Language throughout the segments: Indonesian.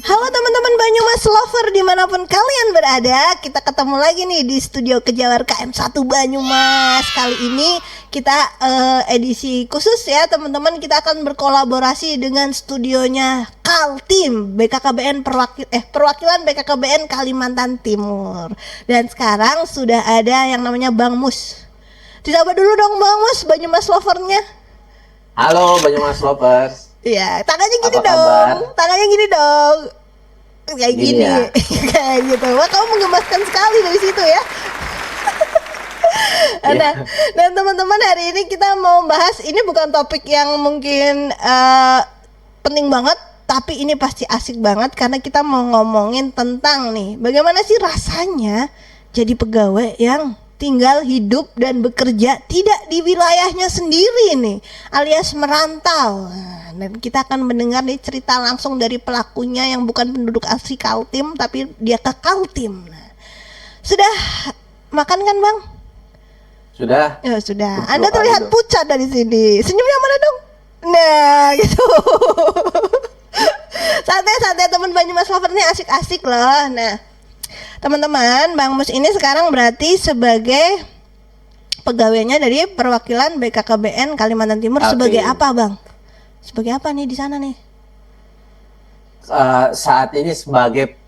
Halo teman-teman Banyumas Lover dimanapun kalian berada, kita ketemu lagi nih di studio Kejawar KM1 Banyumas. Kali ini kita edisi khusus ya teman-teman, kita akan berkolaborasi dengan studionya Kaltim BKKBN perwakilan BKKBN Kalimantan Timur. Dan sekarang sudah ada yang namanya Bang Mus. Disapa dulu dong Bang Mus, Banyumas Lovernya. Halo Banyumas Lovers. Iya, tangannya gini Apa dong. kabar? Tangannya gini dong. Kayak Gini gini. ya? Kayak gitu. Wah, kamu menggemaskan sekali dari situ ya. Nah, dan teman-teman hari ini kita mau bahas, ini bukan topik yang mungkin penting banget, tapi ini pasti asik banget karena kita mau ngomongin tentang nih, bagaimana sih rasanya jadi pegawai yang tinggal hidup dan bekerja tidak di wilayahnya sendiri nih, alias merantau. Nah, dan kita akan mendengar nih cerita langsung dari pelakunya yang bukan penduduk asli Kaltim tapi dia ke Kaltim. Nah, sudah makan kan Bang? Sudah? Ya sudah. Dua Anda kali terlihat dong. pucat dari sini. Senyumnya mana dong? Nah, gitu. Santai-santai teman Banyumas Lover nih, asik-asik loh. Nah, teman-teman, Bang Mus ini sekarang berarti sebagai pegawainya dari perwakilan BKKBN Kalimantan Timur. Oke. Sebagai apa, Bang? Sebagai apa nih di sana nih? Saat ini sebagai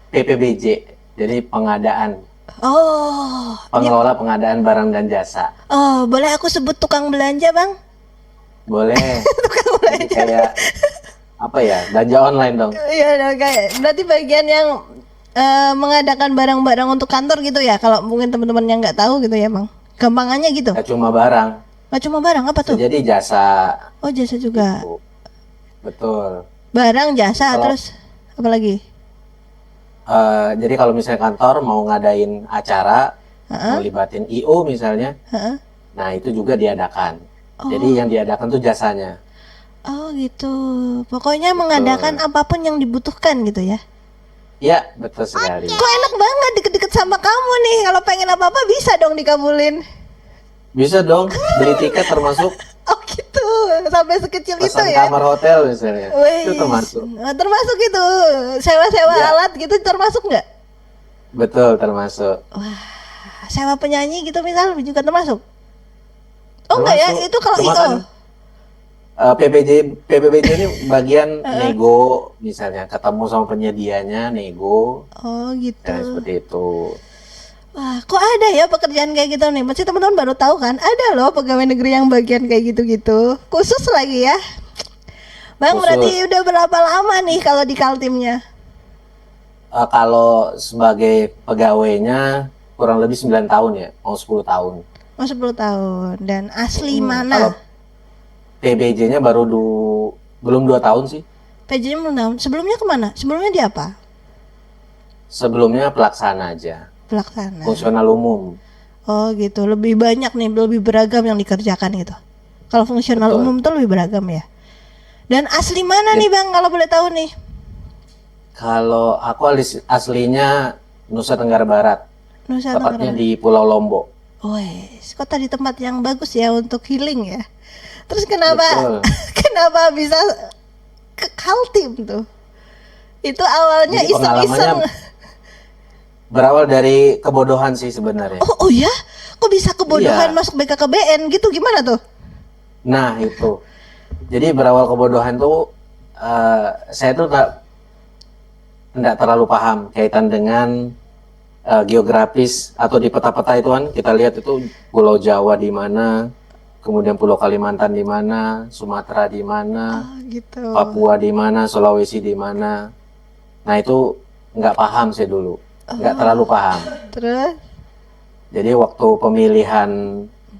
PPBJ, jadi pengadaan, Oh, pengelola pengadaan barang dan jasa. oh, boleh aku sebut tukang belanja, Bang? Boleh. Tukang Jadi belanja. kayak apa ya? Belanja online dong. Iya, kayak berarti bagian yang mengadakan barang-barang untuk kantor gitu ya. Kalau mungkin teman-teman yang nggak tahu gitu ya, Bang. Gampangannya gitu. Gak cuma barang, Nggak cuma barang, apa tuh? jadi jasa. Oh, jasa juga. Gitu. Betul. Barang, jasa, Kalau- terus apa lagi? Jadi kalau misalnya kantor mau ngadain acara, mau libatin IO misalnya, Heeh. nah itu juga diadakan. Oh. Jadi yang diadakan tuh jasanya. Oh, gitu. Pokoknya mengadakan apapun yang dibutuhkan gitu ya. Ya, betul sekali. Kok enak banget deket-deket sama kamu nih. Kalau pengen apa-apa bisa dong dikabulin. Bisa dong, beli tiket termasuk Oh, gitu. Sampai sekecil itu pesan ya. kamar hotel misalnya. Wih, Itu termasuk. termasuk itu. Sewa-sewa Ya. alat gitu termasuk nggak? Betul, termasuk. Wah, sewa penyanyi gitu misal juga termasuk? Oh enggak ya, Termasuk. itu kalau Cuma IO. kan, PBBJ ini bagian nego misalnya, ketemu sama penyedianya, nego, Oh gitu. seperti itu. Wah, kok ada ya pekerjaan kayak gitu nih? Pasti teman-teman baru tahu kan? Ada loh pegawai negeri yang bagian kayak gitu-gitu. Khusus lagi ya. Bang, Khusus. berarti udah berapa lama nih kalau di Kaltimnya? Kalau sebagai pegawainya kurang lebih 9 tahun ya, mau 10 tahun. Oh, 10 tahun. Dan asli mana? Kalau PBJ-nya belum 2 tahun sih. PJ-nya belum tahu. Sebelumnya kemana? Sebelumnya di apa? Sebelumnya pelaksana aja, Pelaksana. fungsional umum. Oh gitu, lebih banyak nih, lebih beragam yang dikerjakan gitu. Kalau fungsional Betul. umum tuh lebih beragam ya. Dan asli mana nih Bang kalau boleh tahu nih? Kalau aku aslinya Nusa Tenggara Barat, Nusa tepatnya Tenggara. di Pulau Lombok. Wes, kota di tempat yang bagus ya untuk healing ya. Terus kenapa Betul. kenapa bisa ke Kaltim tuh? Itu awalnya Jadi iseng-iseng. pengalamannya berawal dari kebodohan sih sebenarnya. Oh ya? Kok bisa kebodohan Iya. masuk BKKBN gitu, gimana tuh? Nah itu, jadi berawal kebodohan tuh saya tuh tidak terlalu paham kaitan dengan geografis atau di peta-peta itu kan kita lihat itu Pulau Jawa di mana, kemudian Pulau Kalimantan di mana, Sumatera di mana, Oh gitu. Papua di mana, Sulawesi di mana. Nah itu nggak paham saya dulu, nggak terlalu paham. Terus? Jadi waktu pemilihan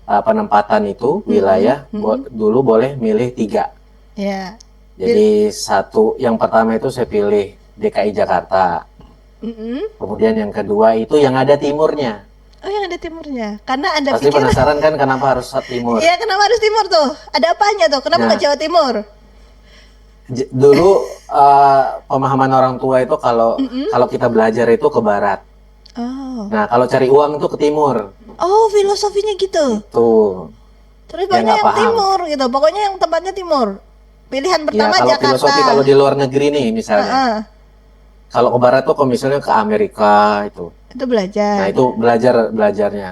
penempatan itu wilayah dulu boleh milih 3. Ya. Jadi yang pertama itu saya pilih DKI Jakarta. Mm-mm. Kemudian yang kedua itu yang ada timurnya. Oh yang ada timurnya. Karena Anda Pasti pikir, penasaran kan kenapa harus timur? iya kenapa harus timur tuh? Ada apanya tuh? Kenapa Nah. nggak Jawa Timur? Dulu pemahaman orang tua itu kalau kita belajar itu ke barat. Oh. Nah kalau cari uang itu ke timur. Oh filosofinya gitu. Tuh. Terus Ya pokoknya nggak yang paham. timur gitu. Pokoknya yang tempatnya timur. Pilihan Ya pertama kalau Jakarta. filosofi kalau di luar negeri nih misalnya. Heeh, Kalau ke barat tuh kalau misalnya ke Amerika itu. itu Nah, belajar. itu belajarnya.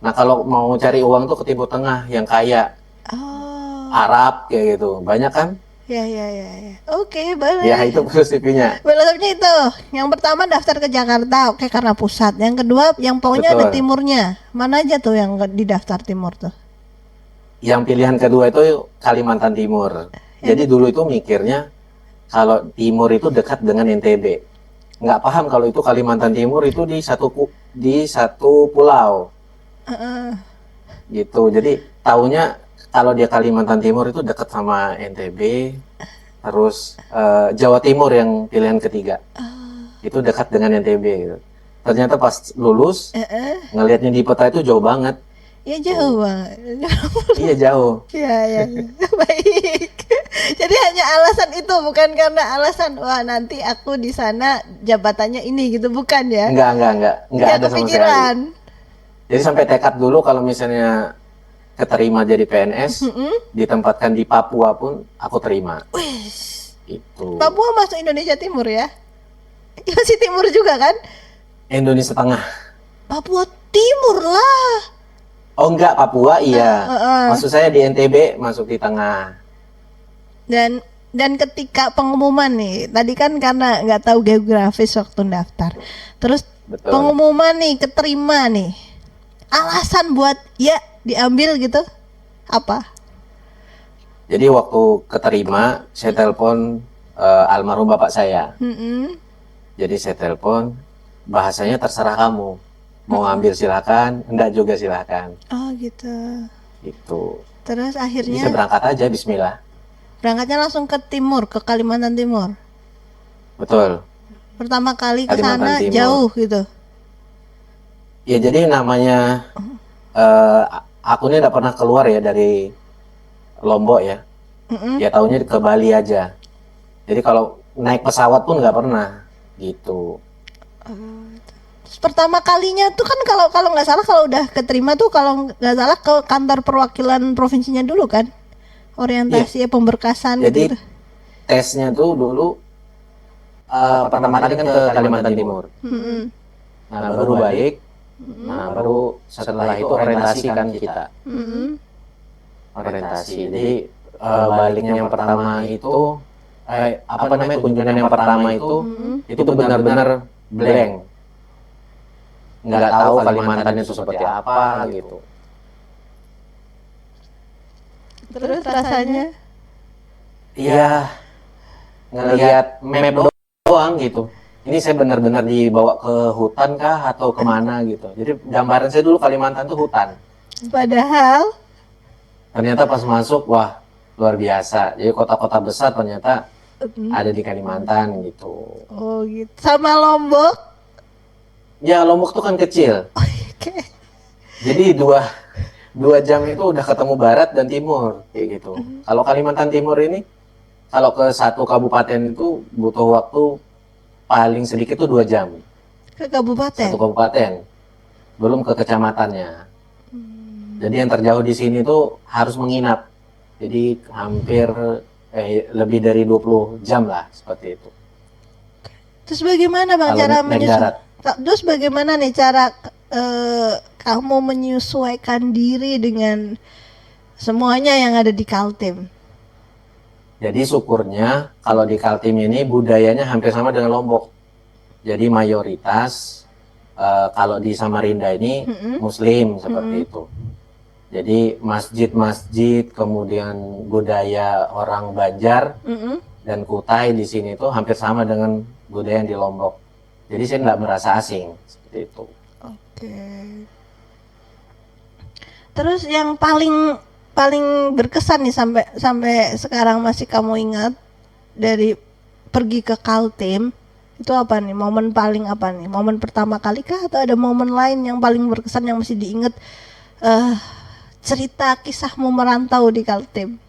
Nah, kalau mau cari uang tuh ke Timur Tengah yang kaya, Oh, Arab kayak gitu. Banyak kan? ya ya ya ya. Oke, Ya, boleh. itu filosofinya. Filosofinya itu. Yang pertama daftar ke Jakarta, oke karena pusat. Yang kedua, yang pokoknya ada Betul. timurnya. Mana aja tuh yang di daftar timur tuh? Yang pilihan kedua itu Kalimantan Timur. Jadi Yang dulu itu mikirnya kalau Timur itu dekat dengan NTB. Nggak paham kalau itu Kalimantan Timur itu di satu pulau Heeh. gitu. Jadi taunya kalau dia Kalimantan Timur itu dekat sama NTB, terus Jawa Timur yang pilihan ketiga itu dekat dengan NTB gitu. Ternyata pas lulus ngelihatnya di peta itu jauh banget. Ya jauh banget. Iya jauh. Ya, ya, ya. Baik. Jadi hanya alasan itu, bukan karena alasan wah nanti aku di sana jabatannya ini gitu, bukan ya? Enggak Nggak ada sama sekali. kepikiran. Jadi sampai tekad dulu kalau misalnya keterima jadi PNS, ditempatkan di Papua pun aku terima. Wih, Itu. Papua masuk Indonesia Timur ya? Ya, masih timur juga kan? Indonesia Tengah. Papua Timur lah. Oh enggak, Papua iya. Heeh. Maksud saya di NTB masuk di tengah. Dan ketika pengumuman nih, tadi kan karena nggak tahu geografis waktu daftar. Terus Betul. pengumuman nih, keterima nih. Alasan buat ya diambil gitu apa? Jadi waktu keterima, saya telepon almarhum bapak saya. Mm-mm. Jadi saya telepon, bahasanya terserah kamu. Mau ngambil silakan, enggak juga silakan. Oh gitu. Itu. Terus Jadi akhirnya saya berangkat aja, Bismillah. berangkatnya langsung ke timur, ke Kalimantan Timur. Betul. Pertama kali ke Kalimantan sana Timur. jauh gitu. Ya jadi namanya aku ini enggak pernah keluar ya dari Lombok ya. Mm-mm. Ya taunya ke Bali aja. Jadi kalau naik pesawat pun nggak pernah gitu. Terus pertama kalinya tuh kan kalau kalau nggak salah kalau udah keterima tuh kalau nggak salah ke kantor perwakilan provinsinya dulu kan? Orientasi ya pemberkasan Jadi gitu. tesnya tuh dulu pertama kali kan ke Kalimantan Timur. Mm-mm. Nah baru balik. Nah baru setelah itu orientasi kan kita. Mm-mm. Orientasi. Jadi baliknya yang pertama itu apa namanya kunjungan yang pertama itu benar-benar blank. Nggak tahu Kalimantan itu seperti apa gitu. Terus rasanya Iya, ngelihat map doang gitu. Ini saya benar-benar dibawa ke hutan kah atau kemana gitu. Jadi gambaran saya dulu Kalimantan tuh hutan. padahal Ternyata pas masuk, wah luar biasa. Jadi kota-kota besar ternyata ada di Kalimantan gitu. oh gitu. Sama Lombok. Ya Lombok tuh kan kecil. Oke. Jadi dua jam itu udah ketemu barat dan timur kayak gitu. Kalau Kalimantan Timur ini, kalau ke satu kabupaten itu butuh waktu paling sedikit tuh 2 jam. Ke kabupaten. Satu kabupaten, belum ke kecamatannya. Jadi yang terjauh di sini tuh harus menginap. Jadi hampir lebih dari 20 jam lah seperti itu. Terus bagaimana Bang Kalau cara naik darat. Terus bagaimana nih cara kamu menyesuaikan diri dengan semuanya yang ada di Kaltim? Jadi syukurnya kalau di Kaltim ini budayanya hampir sama dengan Lombok. Jadi mayoritas kalau di Samarinda ini Muslim seperti itu. Jadi masjid-masjid, kemudian budaya orang Banjar dan Kutai di sini itu hampir sama dengan budaya yang di Lombok. Jadi saya nggak merasa asing seperti itu. Oke. Terus yang paling berkesan nih sampai sekarang masih kamu ingat dari pergi ke Kaltim itu apa nih? Momen paling apa nih? Momen pertama kali kah atau ada momen lain yang paling berkesan yang masih diingat? Cerita kisahmu merantau di Kaltim.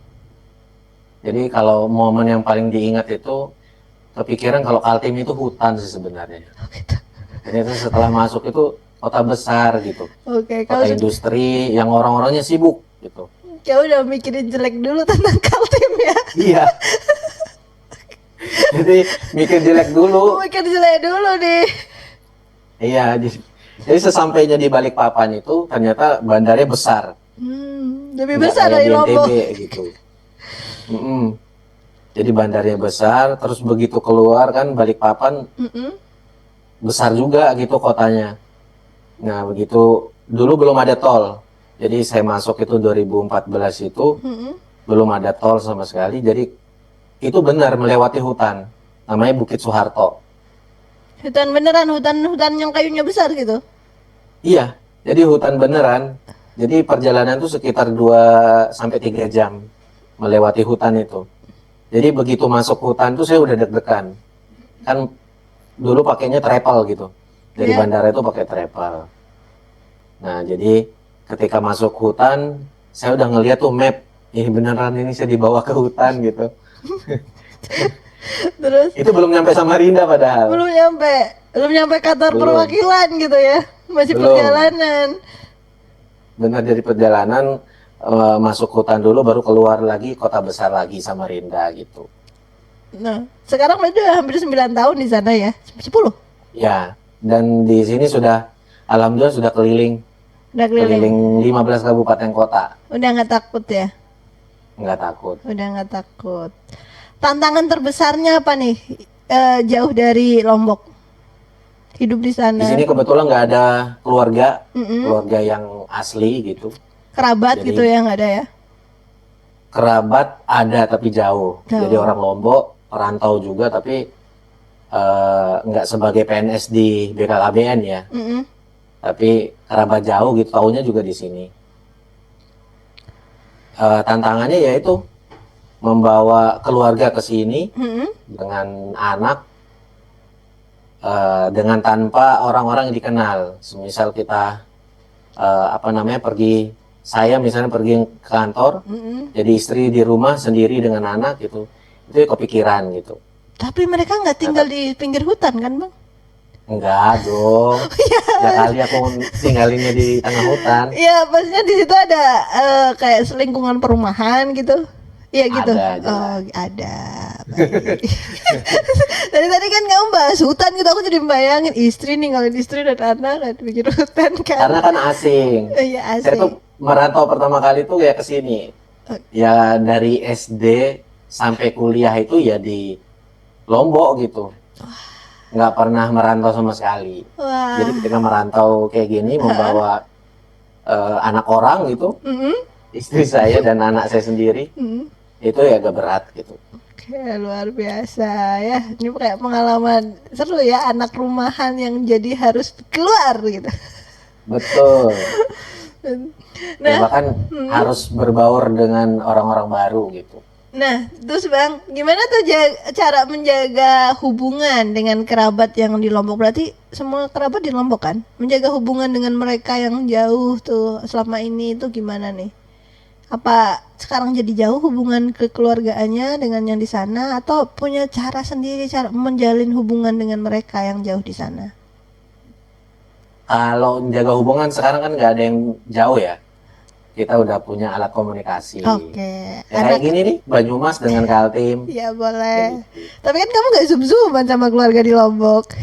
Jadi kalau momen yang paling diingat itu kepikiran kalau Kaltim itu hutan sih sebenarnya. Oh, gitu. Ternyata setelah masuk itu kota besar gitu. Oke, Kota industri yang orang-orangnya sibuk gitu. Kamu udah mikirin jelek dulu tentang Kaltim ya. Iya. Jadi mikir jelek dulu. Mikir jelek dulu nih. Iya, jadi sesampainya di Balikpapan itu ternyata bandarnya besar. Lebih Nggak besar kayak dari di Lombok. NTB gitu. Mm-mm. Jadi bandarnya besar, terus begitu keluar kan Balikpapan Mm-mm. besar juga gitu kotanya. Nah, begitu dulu belum ada tol. Jadi saya masuk itu 2014 itu Mm-mm. belum ada tol sama sekali. Jadi itu benar melewati hutan. Namanya Bukit Soeharto. Hutan beneran, hutan yang kayunya besar gitu. Iya, jadi hutan beneran. Jadi perjalanan tuh sekitar 2 sampai 3 jam melewati hutan itu. Jadi begitu masuk hutan tuh saya udah deg-degan. Kan dulu pakainya travel gitu. Dari Iya. bandara itu pakai travel. Nah, jadi ketika masuk hutan, saya udah ngeliat tuh map. Ini beneran ini saya dibawa ke hutan gitu. Terus Itu belum nyampe Samarinda padahal. belum nyampe kantor Belum. perwakilan gitu ya. Masih Belum. perjalanan. Benar dari perjalanan masuk hutan dulu baru keluar lagi kota besar lagi Samarinda gitu. Nah, sekarang udah hampir 9 tahun di sana ya. 10. Ya, dan di sini sudah alhamdulillah sudah keliling Udah keliling. 15 kabupaten kota. Udah nggak takut ya? Nggak takut. Udah nggak takut. Tantangan terbesarnya apa nih? Jauh dari Lombok. Hidup di Di sana. sini kebetulan nggak ada keluarga, Mm-mm. keluarga yang asli gitu. Kerabat Jadi- gitu ya nggak ada ya? Kerabat ada tapi jauh. Jauh. Jadi orang Lombok, perantau juga tapi nggak sebagai PNS di BKKBN ya. Mm-mm. Tapi kerabat jauh gitu, taunya juga di sini. Tantangannya yaitu membawa keluarga ke sini Mm-mm. dengan anak, dengan tanpa orang-orang yang dikenal. Semisal kita saya misalnya pergi ke kantor, Mm-mm. jadi istri di rumah sendiri dengan anak gitu, itu ya kepikiran gitu. Tapi mereka nggak tinggal di pinggir hutan kan bang? Enggak dong, ya kali aku tinggalinnya di tengah hutan. Iya, maksudnya di situ ada kayak selingkungan perumahan gitu. Iya gitu. Ada, jelas. Oh, ada. Baik. Tadi kan kamu bahas hutan gitu, aku jadi bayangin istri nih, kalau istri dan anak di pinggir hutan kan. Karena kan asing. Iya Saya asik. tuh merantau pertama kali tuh ya ke sini. Ya dari SD sampai kuliah itu ya di Lombok gitu. Nggak pernah merantau sama sekali. Wah. Jadi ketika merantau kayak gini membawa anak orang gitu, Mm-mm. istri saya dan anak saya sendiri, Mm. itu ya agak berat gitu. Oke, luar biasa ya. Ini kayak pengalaman seru ya, anak rumahan yang jadi harus keluar gitu. Betul. Nah, Ya, bahkan harus berbaur dengan orang-orang baru gitu. Nah, terus Bang, gimana tuh cara menjaga hubungan dengan kerabat yang di Lombok? Berarti semua kerabat di Lombok kan? Menjaga hubungan dengan mereka yang jauh tuh selama ini itu gimana nih? Apa sekarang jadi jauh hubungan kekeluargaannya dengan yang di sana, atau punya cara sendiri cara menjalin hubungan dengan mereka yang jauh di sana? Kalau menjaga hubungan sekarang kan nggak ada yang jauh ya. Kita udah punya alat komunikasi. Oke. Ya, kayak gini nih, Banyumas dengan Kaltim. Ya boleh. Tapi kan kamu gak zoom-zooman sama keluarga di Lombok.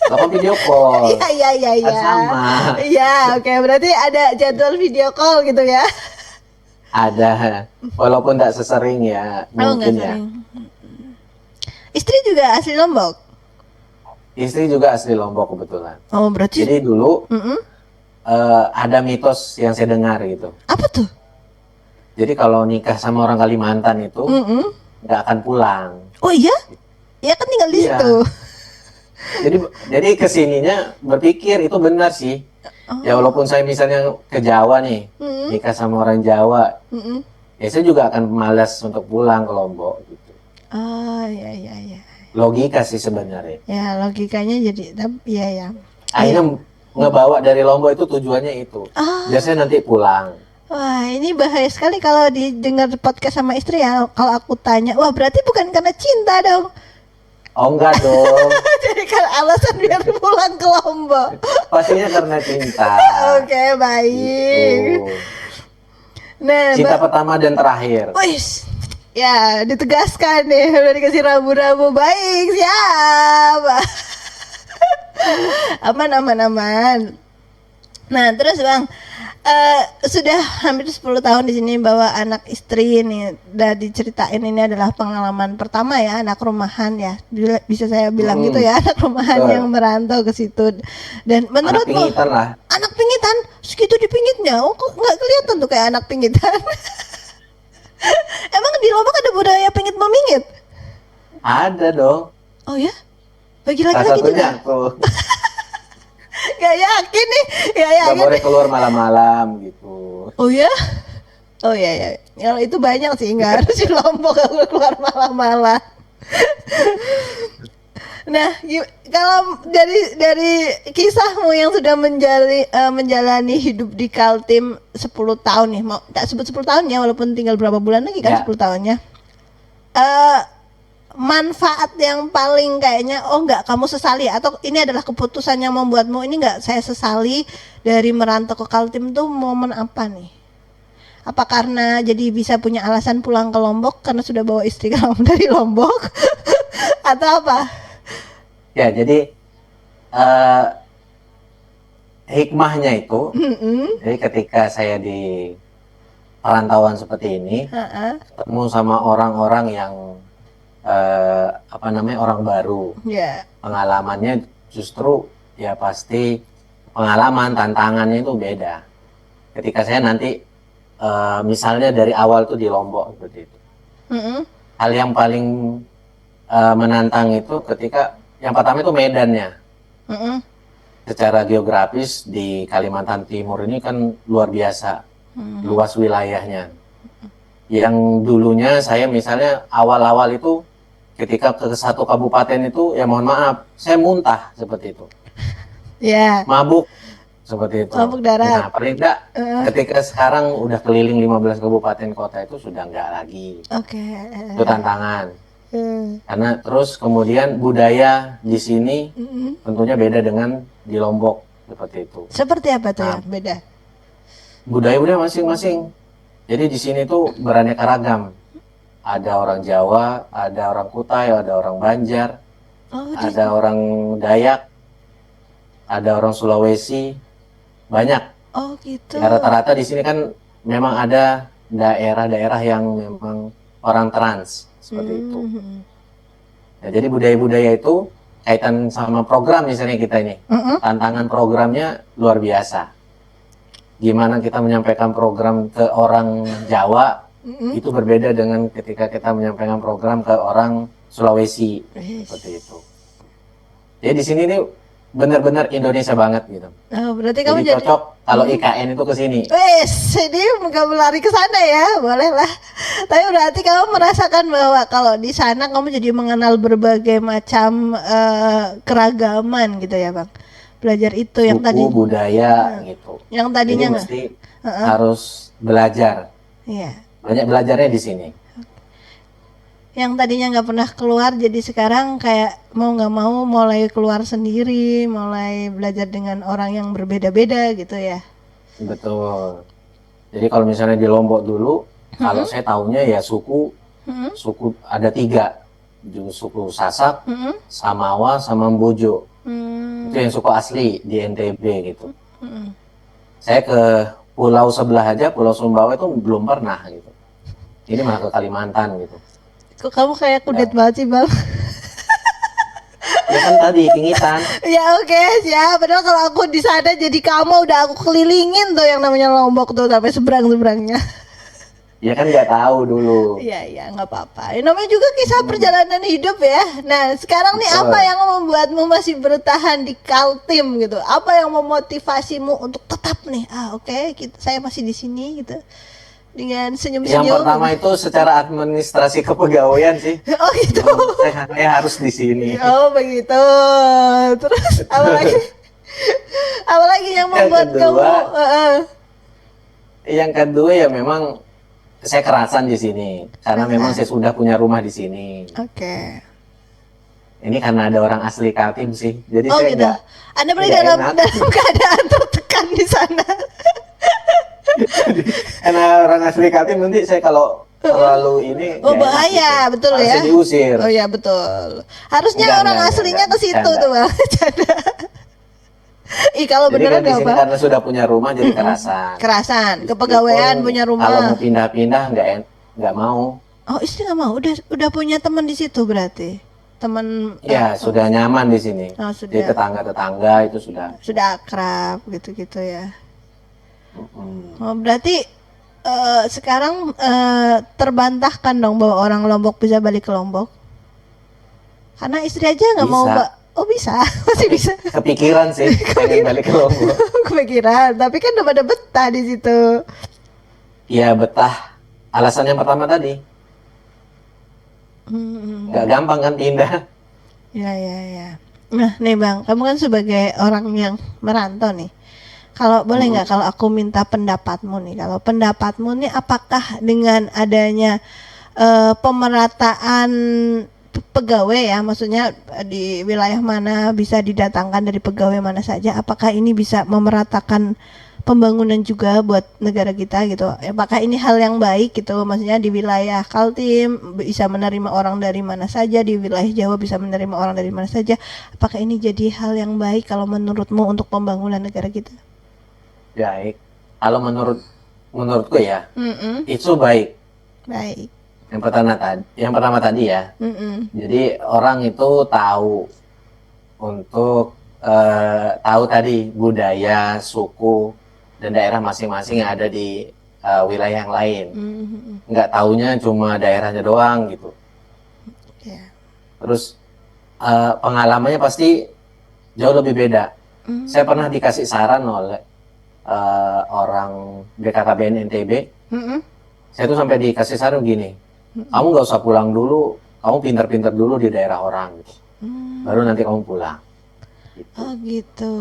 Lo kan video call. Iya. Kan sama. Iya, oke. Berarti ada jadwal video call gitu ya? Ada. Walaupun tak sesering ya, Oh, nggak mungkin ya. sering. Istri juga asli Lombok. Istri juga asli Lombok kebetulan. Oh, berarti. Jadi dulu Mm-mm. ada mitos yang saya dengar gitu. Apa tuh? Jadi kalau nikah sama orang Kalimantan itu Mm-mm. nggak akan pulang. Oh iya? Ya kan tinggal di Iya. situ. Jadi kesininya berpikir itu benar sih. Oh. Ya walaupun saya misalnya ke Jawa nih, Mm-mm. nikah sama orang Jawa, Mm-mm. ya saya juga akan malas untuk pulang ke Lombok gitu. Oh, iya. Logika sih sebenarnya. Ya, logikanya jadi iya ya. Akhirnya ngebawa dari Lombok itu tujuannya itu. Ah. Biasanya nanti pulang. Wah, ini bahaya sekali kalau didengar podcast sama istri ya. Kalau aku tanya, wah berarti bukan karena cinta dong. Oh enggak dong, Jadi kan alasan biar pulang ke Lombok. pastinya karena cinta. Oke, baik. Gitu. Nah, Cinta pertama dan terakhir. wis. Ya, ditegaskan nih, udah dikasih rambu-rambu. Baik, siap. Aman, aman, aman. Nah, terus Bang, sudah hampir 10 tahun di sini bawa anak istri ini. Udah diceritain ini adalah pengalaman pertama ya, anak rumahan ya. Bisa saya bilang gitu ya, anak rumahan Betul. yang merantau ke situ. Dan Anak menurutmu pingitan lah. anak pingitan segitu dipingitnya? Oh, kok nggak kelihatan tuh kayak anak pingitan? Emang di Lombok ada budaya pingit memingit? Ada dong. Oh ya? Bagi Salah laki-laki juga? satunya aku Gak yakin nih, gak nggak yakin. boleh keluar malam-malam gitu. Oh ya? Oh ya ya. Kalau itu banyak sih, nggak harus di Lombok kalau keluar malam-malam. Nah, kalau dari kisahmu yang sudah menjalani hidup di Kaltim 10 tahun nih, mau tak sebut 10 tahun ya, walaupun tinggal berapa bulan lagi kan Ya. 10 tahunnya. Manfaat yang paling kayaknya enggak kamu sesali, atau ini adalah keputusan yang membuatmu ini enggak saya sesali dari merantau ke Kaltim tuh momen apa nih? Apa karena jadi bisa punya alasan pulang ke Lombok karena sudah bawa istri kamu dari Lombok? Atau apa? Ya, jadi hikmahnya itu, jadi ketika saya di perantauan seperti ini, Heeh. ketemu sama orang-orang yang orang baru, Ya. pengalamannya justru ya pasti pengalaman tantangannya itu beda. Ketika saya nanti misalnya dari awal tuh di Lombok seperti itu, Mm-mm. hal yang paling menantang itu ketika yang pertama itu medannya. Mm-mm. Secara geografis di Kalimantan Timur ini kan luar biasa luas wilayahnya. Yang dulunya saya misalnya awal-awal itu ketika ke satu kabupaten itu ya mohon maaf saya muntah seperti itu, Ya. mabuk seperti itu. Mabuk darat. Nah paling enggak ketika sekarang udah keliling 15 kabupaten kota itu sudah enggak lagi. Oke. Itu tantangan. Hmm. Karena terus kemudian budaya di sini Mm-mm. tentunya beda dengan di Lombok seperti itu. Seperti apa tuh Nah. ya? Beda. Budaya-budaya masing-masing. Jadi di sini tuh beraneka ragam. Ada orang Jawa, ada orang Kutai, ada orang Banjar, Oh, ada orang Dayak, ada orang Sulawesi, banyak. oh gitu. Ya, rata-rata di sini kan memang ada daerah-daerah yang memang orang trans seperti itu. Mhm. Ya, jadi budaya-budaya itu kaitan sama program misalnya kita ini. Mm-mm. Tantangan programnya luar biasa. Gimana kita menyampaikan program ke orang Jawa Mm-mm. itu berbeda dengan ketika kita menyampaikan program ke orang Sulawesi Wih. seperti itu. Jadi di sini nih benar-benar Indonesia banget gitu. Oh, berarti kamu Jadi jadi cocok kalau IKN itu ke sini. wes, ini kamu lari ke sana ya, boleh lah. Tapi berarti kamu merasakan bahwa kalau di sana kamu jadi mengenal berbagai macam keragaman gitu ya, Bang. Belajar itu yang Buku, tadi, budaya gitu. yang Jadi tadinya nggak, mesti harus belajar. iya. Banyak belajarnya di sini. Yang tadinya nggak pernah keluar, jadi sekarang kayak mau nggak mau mulai keluar sendiri, mulai belajar dengan orang yang berbeda-beda gitu ya. Betul. Jadi kalau misalnya di Lombok dulu, kalau saya tahunya ya suku ada 3, suku Sasak, Samawa, sama Mbojo. Hmm. Itu yang suku asli di NTB gitu. Mm-mm. Saya ke pulau sebelah aja, Pulau Sumbawa itu belum pernah gitu. Ini malah ke Kalimantan gitu. Kok kamu kayak kudet banget sih, Bang? Ya kan tadi pingitan. Ya oke, siap. Padahal kalau aku di sana jadi kamu udah aku kelilingin tuh yang namanya Lombok tuh sampai seberang-seberangnya. Ya kan nggak tahu dulu. Iya, iya, nggak apa-apa. Ini namanya juga kisah perjalanan hidup ya. Nah, sekarang nih Betul. apa yang membuatmu masih bertahan di Kaltim gitu? Apa yang memotivasimu untuk tetap nih? Oke, saya masih di sini gitu. Dengan senyum-senyum. Yang pertama itu secara administrasi kepegawaian sih. Oh gitu. Saya harus di sini. Oh begitu. Terus apa lagi? Apa lagi yang membuat kedua, kamu? Yang kedua ya memang saya kerasan di sini karena memang saya sudah punya rumah di sini. Oke. Ini karena ada orang asli Kaltim sih. Jadi Oh saya gitu. nggak Anda berarti nggak dalam enak. keadaan tertekan di sana. Karena orang asli Kaltim nanti saya kalau terlalu ini Oh nggak enak bahaya, gitu. betul ya. Harusnya diusir. Oh ya betul. Harusnya Enggak, orang enggak, aslinya enggak. ke situ Bercanda. tuh bang. Canda. Ih kalau Jadi beneran kan di nggak sini bang? karena sudah punya rumah jadi kerasan. Kerasan, Meskipun kepegawaian punya kalau mau rumah. pindah-pindah nggak mau. Oh istri nggak mau, udah punya teman di situ berarti. Teman Ya sudah nyaman di sini. oh, Jadi sudah tetangga-tetangga itu sudah akrab gitu-gitu ya. mm, Oh berarti sekarang terbantahkan dong bahwa orang Lombok bisa balik ke Lombok. Karena istri aja nggak mau bisa. oh bisa, masih bisa. Kepikiran sih pengen balik ke Lombok. Kepikiran, tapi kan udah pada betah di situ. Ya betah. Alasan yang pertama tadi Hmm. nggak gampang kan pindah. Ya, ya, ya. Nah, nih Bang, kamu kan sebagai orang yang merantau nih. Kalau boleh nggak kalau aku minta pendapatmu nih, kalau pendapatmu nih apakah dengan adanya pemerataan pegawai ya, maksudnya di wilayah mana bisa didatangkan dari pegawai mana saja, apakah ini bisa memeratakan pembangunan juga buat negara kita gitu. Apakah ini hal yang baik gitu, maksudnya di wilayah Kaltim bisa menerima orang dari mana saja, di wilayah Jawa bisa menerima orang dari mana saja. Apakah ini jadi hal yang baik kalau menurutmu untuk pembangunan negara kita? Baik. Kalau menurutku ya Mm-mm. itu baik. Baik. Yang pertama tadi ya. Mm-mm. Jadi orang itu tahu untuk tahu tadi budaya, suku dan daerah masing-masing yang ada di wilayah yang lain. Mm-mm. Nggak taunya cuma daerahnya doang gitu. Ya. Terus pengalamannya pasti jauh lebih beda. Saya pernah dikasih saran oleh orang BKKBN NTB. Mm-mm. Saya tuh sampai dikasih saran gini, kamu nggak usah pulang dulu, kamu pintar-pintar dulu di daerah orang, gitu. Baru nanti kamu pulang. Gitu. Oh gitu.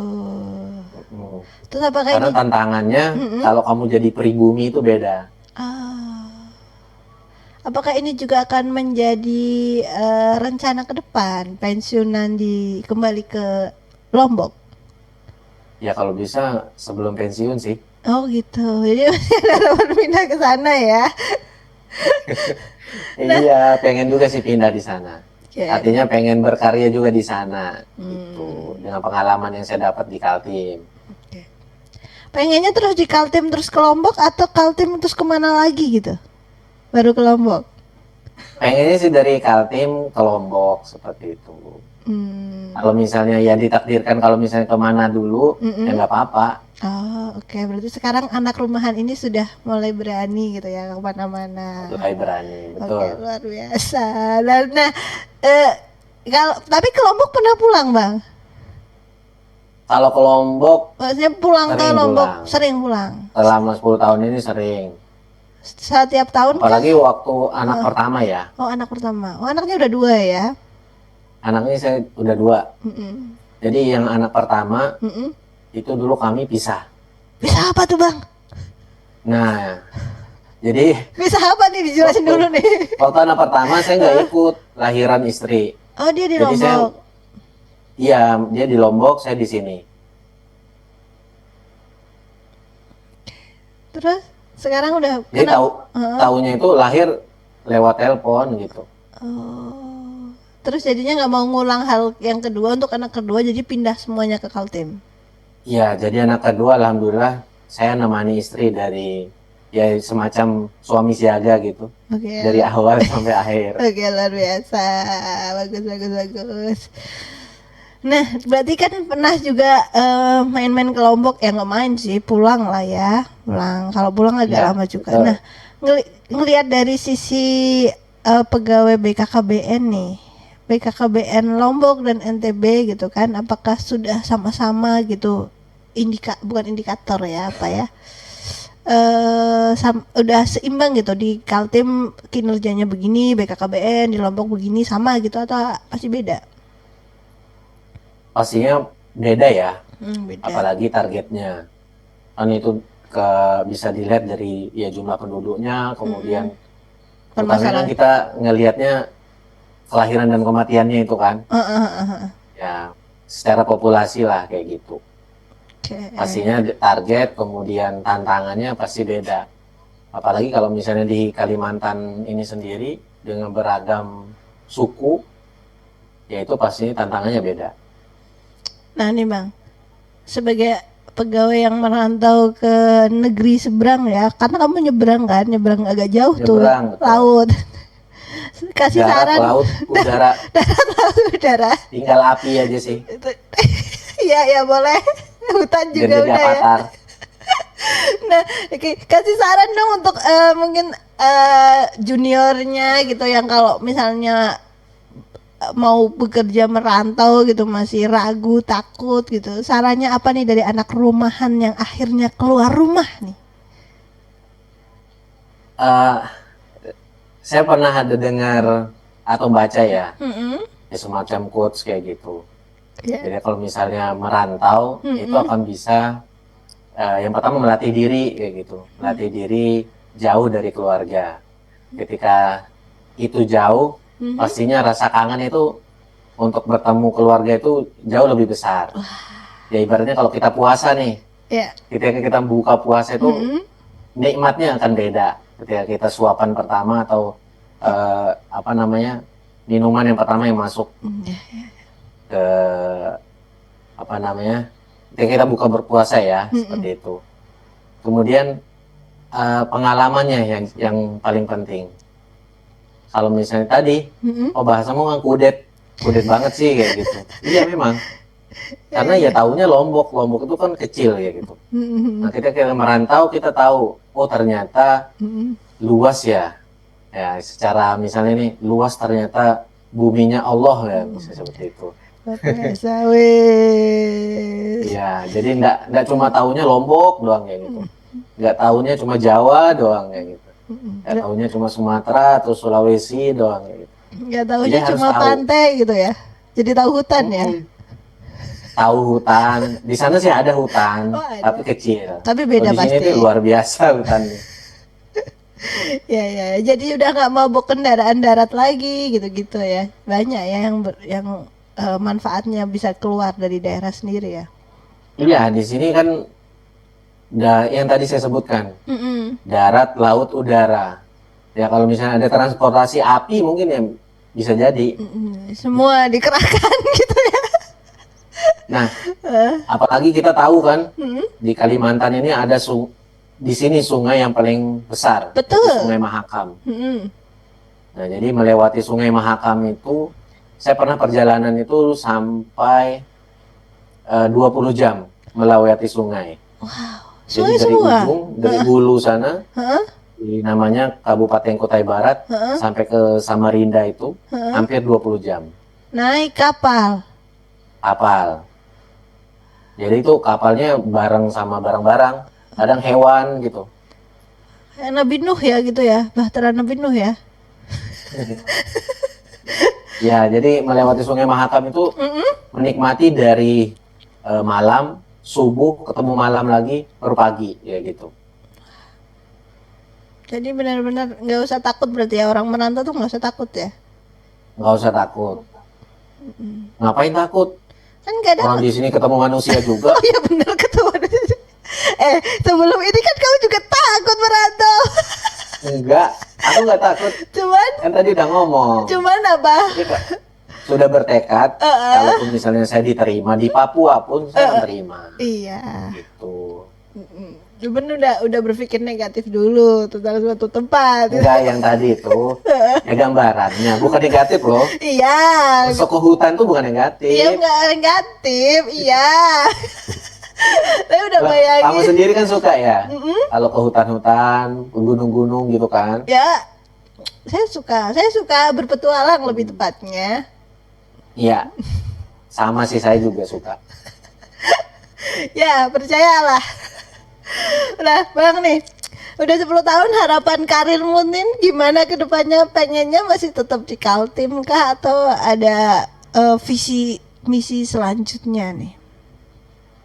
Mm. Terus apakah Karena ini? tantangannya kalau kamu jadi pribumi itu beda. Ah. Apakah ini juga akan menjadi rencana ke depan pensiunan kembali ke Lombok? Ya kalau bisa sebelum pensiun sih. Oh gitu. Jadi masih ada harapan pindah ke sana ya. Iya, pengen juga sih pindah di sana. Oke. Artinya pengen berkarya juga di sana. Gitu. Dengan pengalaman yang saya dapat di Kaltim. Oke. Pengennya terus di Kaltim terus ke Lombok atau Kaltim terus kemana lagi gitu? Baru ke Lombok. Pengennya sih dari Kaltim ke Lombok seperti itu. Kalau misalnya ya ditakdirkan kalau misalnya kemana dulu, ya nggak apa-apa. Oh oke. Berarti sekarang anak rumahan ini sudah mulai berani gitu ya kemana-mana. Mulai berani, betul. Oke, luar biasa. Dan nah, kalau tapi ke Lombok pernah pulang, Bang? Kalau ke Lombok, Maksudnya pulang ke Sering Lombok, pulang. sering pulang. selama 10 tahun ini sering. Setiap tahun kah? Apalagi waktu anak pertama ya. Oh, anak pertama. Oh, anaknya udah 2 ya? Anaknya saya udah 2. Mm-mm. Jadi yang anak pertama, Mm-mm. itu dulu kami pisah. Bisa apa tuh, Bang? Nah, jadi Bisa apa nih dijelasin dulu nih. waktu anak pertama saya nggak ikut lahiran istri. Oh, dia di Jadi saya, Lombok. iya dia di Lombok, saya di sini. Terus sekarang udah Jadi taunya itu lahir lewat telepon gitu. Oh. Terus jadinya nggak mau ngulang hal yang kedua untuk anak kedua, jadi pindah semuanya ke Kaltim. Iya, jadi anak kedua alhamdulillah saya nemani istri dari ya semacam suami siaga gitu. Oke. Dari awal sampai akhir. Oke, luar biasa. Bagus, bagus, bagus. Nah, berarti kan pernah juga main-main ke Lombok, ya nggak main sih, pulang lah ya, pulang. Kalau pulang agak Ya, lama juga. betul. Nah, ngelihat dari sisi pegawai BKKBN nih, BKKBN Lombok dan NTB gitu kan, apakah sudah sama-sama gitu, bukan indikator ya, apa ya? Udah seimbang gitu di Kaltim kinerjanya begini, BKKBN di Lombok begini sama gitu atau pasti beda? Pastinya beda ya, Beda. apalagi targetnya. Kan itu bisa dilihat dari ya jumlah penduduknya, kemudian terutama kan Permasalahan. kita ngelihatnya kelahiran dan kematiannya itu kan. Ya, secara populasi lah kayak gitu. Oke. Pastinya target, kemudian tantangannya pasti beda. Apalagi kalau misalnya di Kalimantan ini sendiri dengan beragam suku, ya itu pasti tantangannya beda. Nah nih Bang, sebagai pegawai yang merantau ke negeri seberang ya, karena kamu nyebrang agak jauh Nyebrang, tuh betul. laut. Kasih Darat, saran. laut, udara, Darat, laut, udara. tinggal api aja sih. Iya ya boleh. Hutan Biar juga jadi udah ya. avatar. Nah, oke, kasih saran dong untuk mungkin juniornya gitu yang kalau misalnya mau bekerja merantau gitu masih ragu, takut gitu. Sarannya apa nih dari anak rumahan yang akhirnya keluar rumah nih? Eh, saya pernah ada dengar atau baca ya, Mm-mm. ya semacam quotes kayak gitu. Ya. Jadi kalau misalnya merantau, itu akan bisa yang pertama melatih diri kayak gitu, melatih diri jauh dari keluarga. Ketika itu jauh, pastinya rasa kangen itu untuk bertemu keluarga itu jauh lebih besar. Ya ibaratnya kalau kita puasa nih, Ya. ketika kita buka puasa itu Mm-mm. nikmatnya akan beda. Ketika kita suapan pertama atau apa namanya minuman yang pertama yang masuk ke apa namanya ketika kita buka berpuasa ya seperti itu. Kemudian pengalamannya yang paling penting. Kalau misalnya tadi, oh bahasamu kan kudet banget sih kayak gitu. Iya memang. Karena ya taunya Lombok itu kan kecil ya gitu. Nah ketika kita merantau kita tahu, oh ternyata luas ya. Ya secara misalnya nih luas ternyata buminya Allah ya bisa seperti itu. Biasa wes. Ya jadi nggak cuma taunya Lombok doang kayak gitu. Nggak taunya cuma Jawa doang kayak gitu. Nggak taunya cuma Sumatera atau Sulawesi doang kayak gitu. Nggak tahunya Jadi harus cuma tahu. pantai gitu ya. Jadi tahu hutan ya. Tahu hutan. Di sana sih ada hutan, Oh, ada. tapi kecil. Tapi beda Kalau di sini pasti. tuh luar biasa hutannya. Ya, jadi udah nggak mabuk kendaraan darat lagi gitu-gitu ya. Banyak ya yang manfaatnya bisa keluar dari daerah sendiri ya. Iya, di sini kan yang tadi saya sebutkan, Mm-mm. darat, laut, udara. Ya kalau misalnya ada transportasi api mungkin ya bisa jadi. Semua dikerahkan gitu ya. Nah, apalagi kita tahu kan di Kalimantan ini ada di sini sungai yang paling besar, Betul. yaitu Sungai Mahakam. Mm-mm. Nah, jadi melewati Sungai Mahakam itu, saya pernah perjalanan itu sampai 20 jam melewati sungai. Wow. Jadi Sungai dari semua. ujung, dari hulu sana, Hah? di namanya Kabupaten Kutai Barat, sampai ke Samarinda itu, hampir 20 jam. Naik kapal. Kapal. Jadi itu kapalnya bareng sama barang-barang, kadang hewan gitu. Kayak Nabi Nuh ya gitu ya. Bahtera Nabi Nuh ya. Ya, jadi melewati Sungai Mahakam itu menikmati dari malam, subuh, ketemu malam lagi, baru pagi, ya gitu. Jadi benar-benar nggak usah takut berarti ya, orang merantau tuh nggak usah takut ya. Nggak usah takut. Ngapain takut? Kan nggak ada. Orang di sini ketemu manusia juga. Oh iya benar ketemu. Sebelum ini kan kamu juga takut merantau. Enggak, aku nggak takut. Cuman Kan tadi udah ngomong. apa? Jadi, sudah bertekad, kalaupun misalnya saya diterima di Papua pun saya menerima. Iya. Gitu. Cuman udah berpikir negatif dulu tentang suatu tempat. Enggak, yang tadi itu ya gambarannya, bukan negatif loh. Iya. Masuk ke hutan tuh bukan negatif. Iya nggak negatif. Iya. Tapi udah Lah, bayangin. kamu sendiri kan suka ya, kalau ke hutan-hutan, ke gunung-gunung gitu kan. Ya, saya suka berpetualang lebih tepatnya. Iya, sama sih saya juga suka. Ya, percayalah. Udah, Bang nih. Udah 10 tahun harapan karirmu nih gimana ke depannya? Pengennya masih tetap di Kaltim kah atau ada visi misi selanjutnya nih?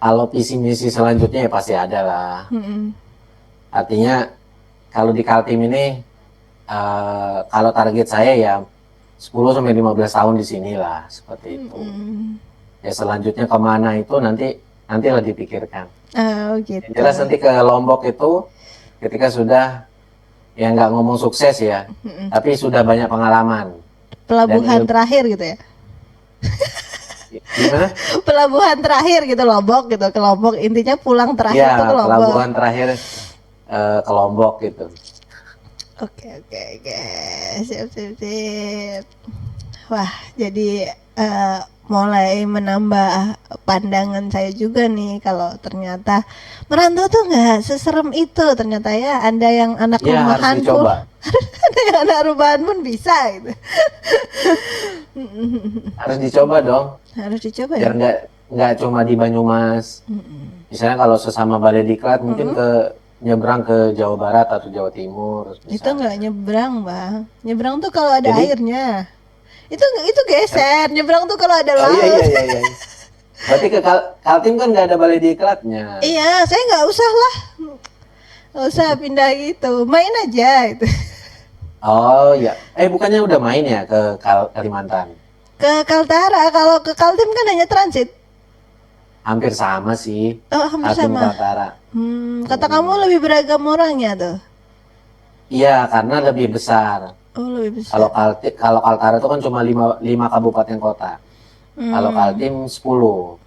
Kalau visi misi selanjutnya ya pasti ada lah. Artinya kalau di Kaltim ini kalau target saya ya 10 sampai 15 tahun di sini lah seperti itu. Ya selanjutnya kemana itu nanti nantilah dipikirkan. Oh gitu. Yang jelas nanti ke Lombok itu ketika sudah ya nggak ngomong sukses ya, tapi sudah banyak pengalaman. Pelabuhan Dan terakhir gitu ya. Gimana? Pelabuhan terakhir gitu Lombok gitu, ke Lombok, intinya pulang terakhir Ya, tuh ke Lombok. pelabuhan terakhir ke Lombok gitu. Oke, sip sip sip. Wah, jadi mulai menambah pandangan saya juga nih kalau ternyata merantau tuh nggak seserem itu ternyata ya. Ada yang anak Ya, harus rumahan pun, dicoba. ada yang anak rumahan pun bisa gitu. Harus dicoba dong. Harus dicoba Biar ya. nggak cuma di Banyumas. Misalnya kalau sesama Balai Diklat mungkin ke nyebrang ke Jawa Barat atau Jawa Timur. Itu nggak nyebrang, Bang. Nyebrang tuh kalau ada Jadi- airnya. Itu geser. Nyebrang tuh kalau ada Oh laut. iya. Berarti ke Kaltim kan nggak ada Balai Diklatnya. Iya, saya nggak usah lah. Nggak usah pindah gitu. Main aja itu. Oh iya. Bukannya udah main ya ke Kalimantan? Ke Kaltara, kalau ke Kaltim kan hanya transit. Hampir sama sih. Oh, hampir Kaltim sama. Kaltara. Kata kamu lebih beragam orangnya tuh. Iya, karena lebih besar. Oh, lebih besar. Kalau Kaltara itu kan cuma 5 kabupaten kota. Kalau Kaltim 10.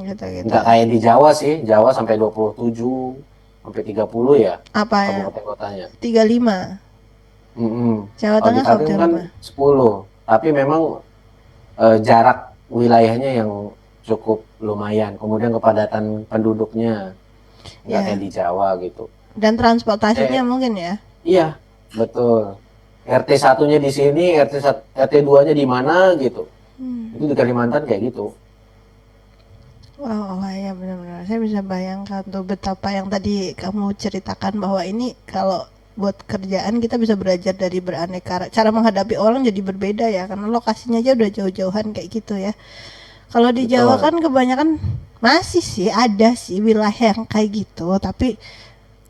Gitu. Nggak kayak di Jawa sih. Jawa sampai 27 sampai 30 ya Apa ya? kabupaten kotanya. 35. Jawa Kalau di Tengah Kaltim kan 35. 10. Tapi memang jarak wilayahnya yang cukup lumayan. Kemudian kepadatan penduduknya nggak Ya. kayak di Jawa gitu. Dan transportasinya mungkin ya. Iya, betul. RT 1-nya di sini, RT 2-nya di mana gitu. Itu di Kalimantan kayak gitu. Wow, ya benar-benar. Saya bisa bayangkan tuh betapa yang tadi kamu ceritakan bahwa ini kalau buat kerjaan kita bisa belajar dari beraneka cara menghadapi orang jadi berbeda ya karena lokasinya aja udah jauh-jauhan kayak gitu ya. Kalau di Betul. Jawa kan kebanyakan masih sih ada sih wilayah yang kayak gitu, tapi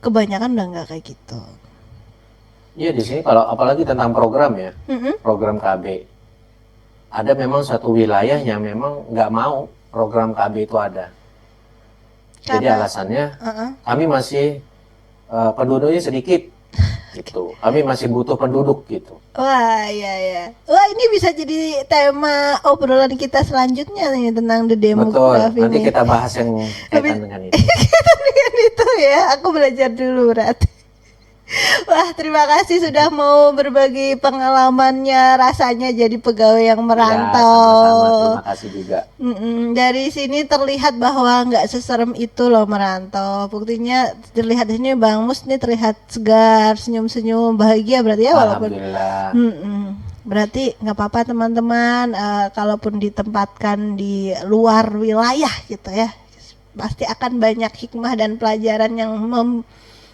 kebanyakan udah nggak kayak gitu. Iya, di sini kalau apalagi tentang program ya, program KB. Ada memang satu wilayah yang memang nggak mau program KB itu ada. Jadi Karena- alasannya kami masih penduduknya sedikit gitu. Kami masih butuh penduduk gitu. Wah, ya. Wah, ini bisa jadi tema obrolan kita selanjutnya nih tentang the Betul. demografi Nanti nih. kita bahas yang kaitan dengan itu. Dengan itu ya, aku belajar dulu berarti. Wah, terima kasih sudah mau berbagi pengalamannya rasanya jadi pegawai yang Ya, merantau. sama-sama. Terima kasih juga. Dari sini terlihat bahwa nggak seserem itu loh merantau. Buktinya terlihat di sini Bang Mus nih terlihat segar, senyum-senyum, bahagia berarti ya walaupun. Alhamdulillah. Berarti nggak apa-apa teman-teman, kalaupun ditempatkan di luar wilayah gitu ya, pasti akan banyak hikmah dan pelajaran yang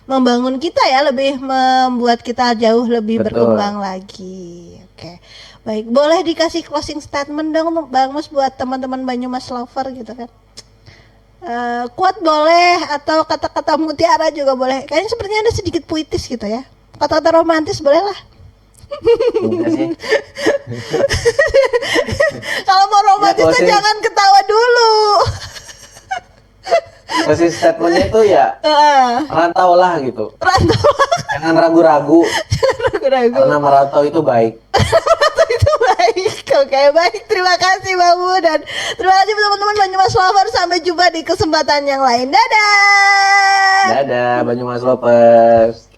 membangun kita ya, lebih membuat kita jauh lebih Betul. berkembang lagi. Oke, baik, boleh dikasih closing statement dong Bang Mus buat teman-teman Banyumas Lover gitu kan. Quote boleh atau kata-kata mutiara juga boleh. Kayaknya sepertinya ada sedikit puitis gitu ya. Kata-kata romantis boleh lah. Terima kasih. Kalau mau romantis Ya, tuh closing. jangan ketawa dulu. Closing statementnya itu ya merantau lah gitu. Rantau Jangan ragu-ragu ragu-ragu. karena merantau itu baik. Itu baik. Oke, baik. Terima kasih Bang Bu dan terima kasih teman-teman Banyumas Lover. Sampai jumpa di kesempatan yang lain. Dadah. Dadah Banyumas Lovers.